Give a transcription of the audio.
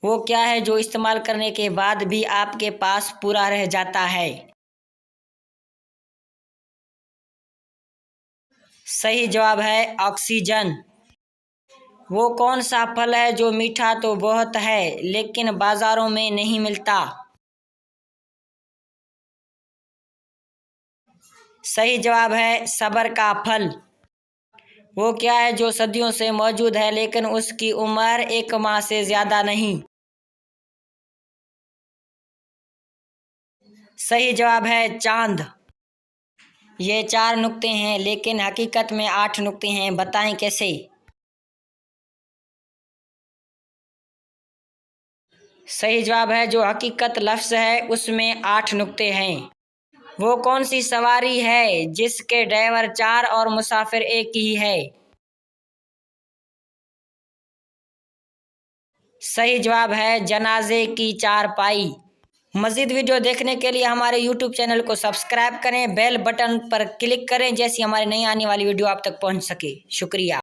वो क्या है जो इस्तेमाल करने के बाद भी आपके पास पूरा रह जाता है? सही जवाब है ऑक्सीजन। वो कौन सा फल है जो मीठा तो बहुत है लेकिन बाजारों में नहीं मिलता? सही जवाब है सबर का फल। वो क्या है जो सदियों से मौजूद है लेकिन उसकी उम्र 1 माह से ज्यादा नहीं? सही जवाब है चांद। ये 4 नुक्ते हैं लेकिन हकीकत में 8 नुक्ते हैं, बताएं कैसे? सही जवाब है जो हकीकत लफ्ज़ है उसमें 8 नुक्ते हैं। वो कौन सी सवारी है जिसके ड्राइवर 4 और मुसाफिर एक ही है? सही जवाब है जनाजे की चारपाई। मज़ीद वीडियो देखने के लिए हमारे यूट्यूब चैनल को सब्सक्राइब करें, बेल बटन पर क्लिक करें जैसी हमारी नई आने वाली वीडियो आप तक पहुंच सके। शुक्रिया।